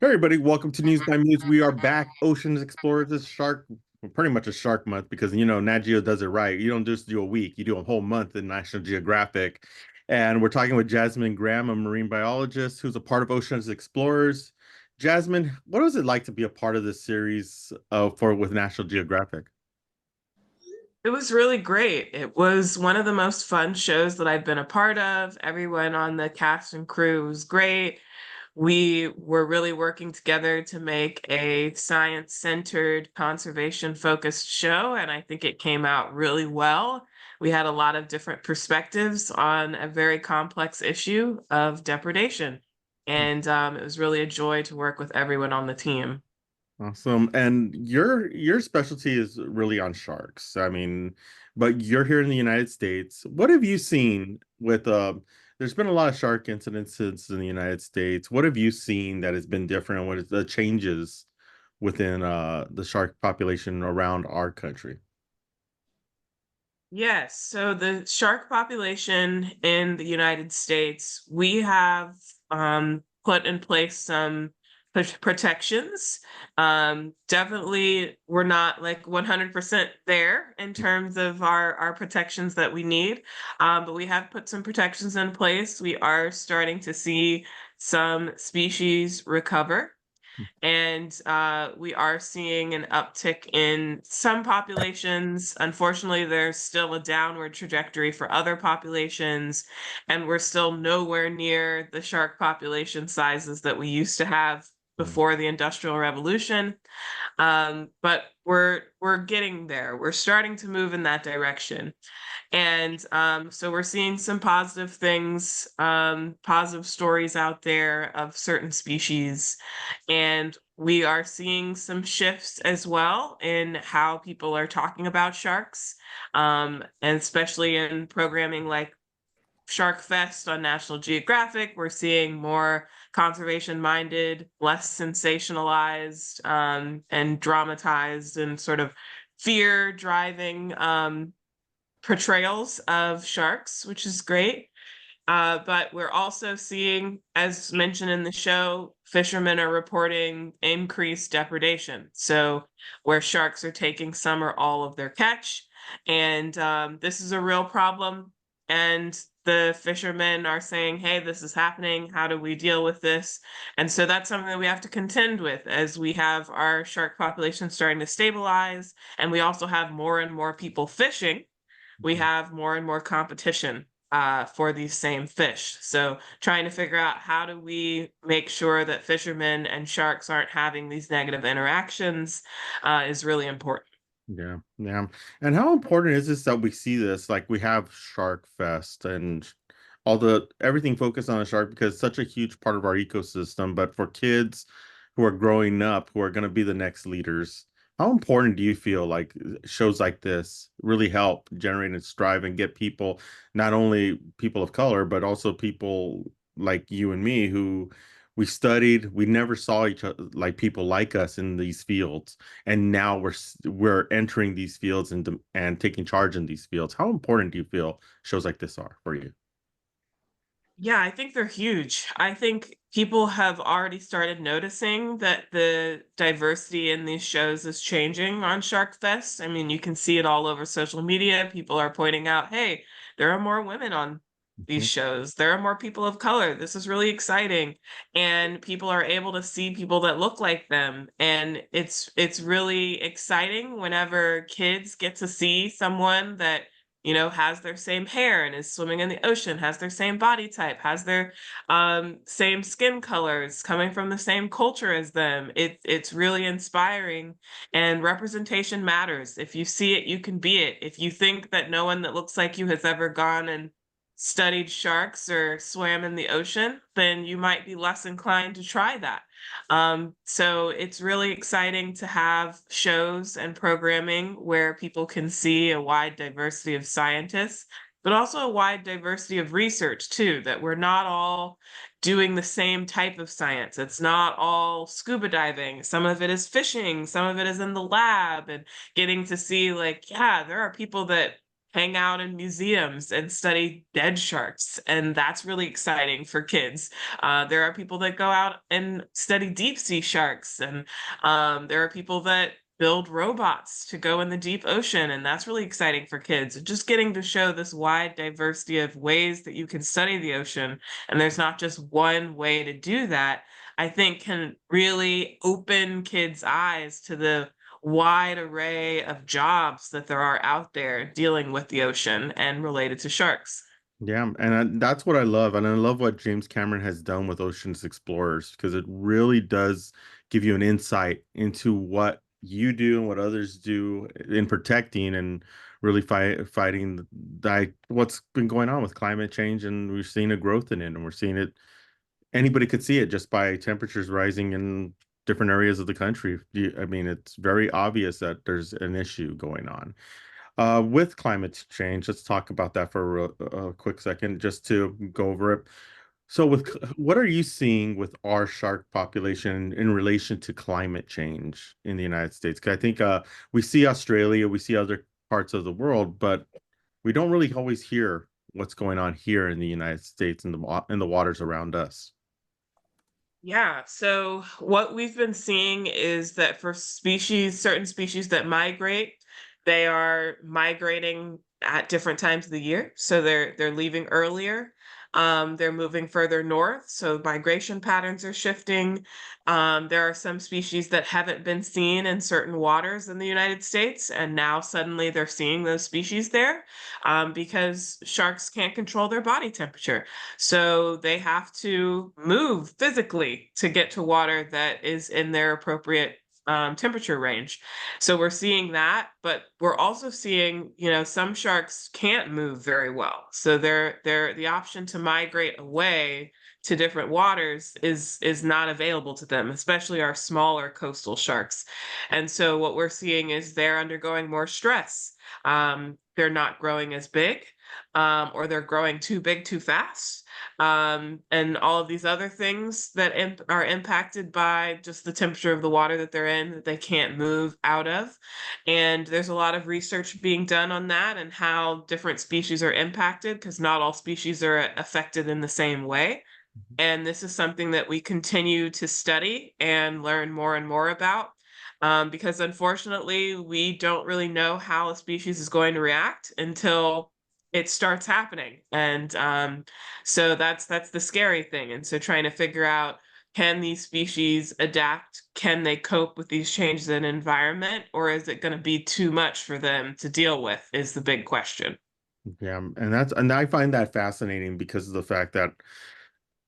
everybody, welcome to News by Muse. We are back. Oceans Explorers is shark, well, pretty much a shark month because Nat Geo does it right. You don't just do a week, you do a whole month in National Geographic. And we're talking with Jasmin Graham, a marine biologist who's a part of Oceans Explorers. Jasmin, what was it like to be a part of this series for with National Geographic? It was really great. It was one of the most fun shows that I've been a part of. Everyone on the cast and crew was great. We were really working together to make a science-centered, conservation-focused show, and I think it came out really well. We had a lot of different perspectives on a very complex issue of depredation, and it was really a joy to work with everyone on the team. Awesome. And your specialty is really on sharks. I mean, but you're here in the United States. What have you seen with there's been a lot of shark incidences in the United States. What have you seen that has been different? What is the changes within the shark population around our country? Yes, so the shark population in the United States, we have put in place some protections. Definitely, we're not like 100% there in terms of our protections that we need, but we have put some protections in place. We are starting to see some species recover. And we are seeing an uptick in some populations. Unfortunately, there's still a downward trajectory for other populations, and we're still nowhere near the shark population sizes that we used to have before the Industrial Revolution. But we're getting there. We're starting to move in that direction. And so we're seeing some positive things, positive stories out there of certain species. And we are seeing some shifts as well in how people are talking about sharks, and especially in programming like SharkFest on National Geographic. We're seeing more conservation minded, less sensationalized, and dramatized and sort of fear driving portrayals of sharks, which is great. But we're also seeing, as mentioned in the show, fishermen are reporting increased depredation. So, where sharks are taking some or all of their catch. And this is a real problem. And the fishermen are saying, hey, this is happening. How do we deal with this? And so that's something that we have to contend with as we have our shark population starting to stabilize. And we also have more and more people fishing. We have more and more competition for these same fish. So trying to figure out how do we make sure that fishermen and sharks aren't having these negative interactions is really important. Yeah, yeah. And how important is this that we see this? Like we have Shark Fest and all the everything focused on a shark because it's such a huge part of our ecosystem. But for kids who are growing up, who are going to be the next leaders, how important do you feel like shows like this really help generate and strive and get people, not only people of color, but also people like you and me who we studied, we never saw each other like people like us in these fields, and now we're entering these fields and taking charge in these fields. How important do you feel shows like this are for you? Yeah, I think they're huge. I think people have already started noticing that the diversity in these shows is changing on Shark Fest. I mean, you can see it all over social media. People are pointing out, hey, there are more women on these Mhm. shows. There are more people of color. This is really exciting. And people are able to see people that look like them. And it's really exciting whenever kids get to see someone that has their same hair and is swimming in the ocean, has their same body type, has their same skin colors, coming from the same culture as them. It's really inspiring, and representation matters. If you see it, you can be it. If you think that no one that looks like you has ever gone and studied sharks or swam in the ocean, then you might be less inclined to try that. So it's really exciting to have shows and programming where people can see a wide diversity of scientists, but also a wide diversity of research too, that we're not all doing the same type of science. It's not all scuba diving. Some of it is fishing, some of it is in the lab, and getting to see like, yeah, there are people that hang out in museums and study dead sharks, and that's really exciting for kids. There are people that go out and study deep sea sharks, and there are people that build robots to go in the deep ocean, and that's really exciting for kids. Just getting to show this wide diversity of ways that you can study the ocean, and there's not just one way to do that, I think can really open kids' eyes to the wide array of jobs that there are out there dealing with the ocean and related to sharks. Yeah, and that's what I love, and I love what James Cameron has done with Ocean's Explorers because it really does give you an insight into what you do and what others do in protecting and really fighting what's been going on with climate change, and we're seeing a growth in it, and we're seeing it. Anybody could see it just by temperatures rising in different areas of the country. I mean, it's very obvious that there's an issue going on. With climate change, let's talk about that for a quick second, just to go over it. So, what are you seeing with our shark population in relation to climate change in the United States? Because I think we see Australia, we see other parts of the world, but we don't really always hear what's going on here in the United States and in the waters around us. Yeah, so what we've been seeing is that for certain species that migrate, they are migrating at different times of the year. So they're leaving earlier. They're moving further north, so migration patterns are shifting. There are some species that haven't been seen in certain waters in the United States, and now suddenly they're seeing those species there because sharks can't control their body temperature. So they have to move physically to get to water that is in their appropriate temperature range. So we're seeing that, but we're also seeing, some sharks can't move very well. So they're the option to migrate away to different waters is not available to them, especially our smaller coastal sharks. And so what we're seeing is they're undergoing more stress. They're not growing as big, or they're growing too big too fast, and all of these other things that are impacted by just the temperature of the water that they're in, that they can't move out of. And there's a lot of research being done on that and how different species are impacted, because not all species are affected in the same way. And this is something that we continue to study and learn more and more about, because unfortunately, we don't really know how a species is going to react until it starts happening. And so that's the scary thing. And so trying to figure out, can these species adapt? Can they cope with these changes in environment? Or is it going to be too much for them to deal with, is the big question. Yeah, and I find that fascinating because of the fact that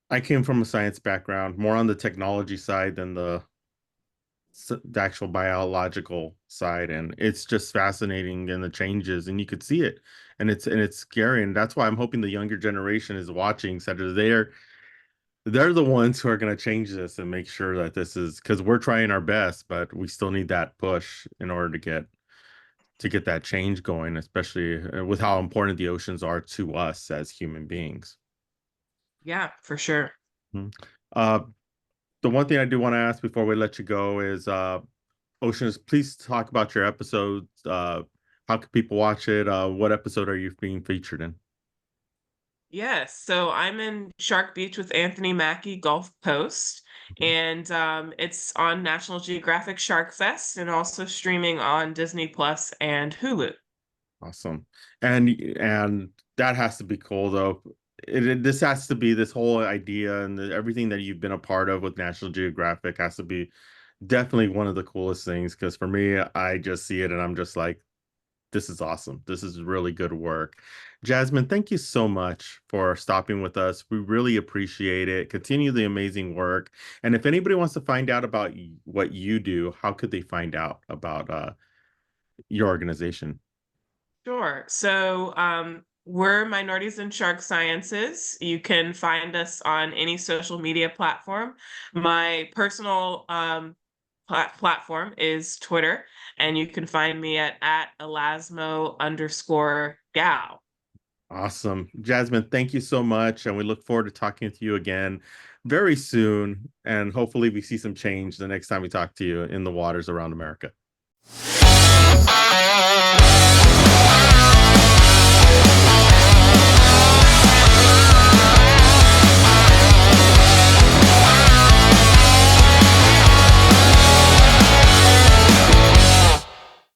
I came from a science background, more on the technology side than the actual biological side, and it's just fascinating and the changes, and you could see it, and it's scary, and that's why I'm hoping the younger generation is watching, so that they're the ones who are going to change this and make sure that this is because we're trying our best, but we still need that push in order to get that change going, especially with how important the oceans are to us as human beings. Yeah, for sure. Mhm. Uh, the one thing I do want to ask before we let you go is, Oceans, please talk about your episodes. How can people watch it? What episode are you being featured in? Yes, so I'm in Shark Beach with Anthony Mackie, Gulf Coast, Mhm. and it's on National Geographic SharkFest and also streaming on Disney Plus and Hulu. Awesome. And that has to be cool though. This has to be this whole idea and everything that you've been a part of with National Geographic has to be definitely one of the coolest things because for me, I just see it and I'm just like, this is awesome. This is really good work. Jasmin, thank you so much for stopping with us. We really appreciate it. Continue the amazing work. And if anybody wants to find out about what you do, how could they find out about your organization? Sure. So we're Minorities in Shark Sciences. You can find us on any social media platform. My personal platform is Twitter, and you can find me at Elasmo_gal. Awesome. Jasmin, thank you so much. And we look forward to talking with you again very soon. And hopefully we see some change the next time we talk to you in the waters around America.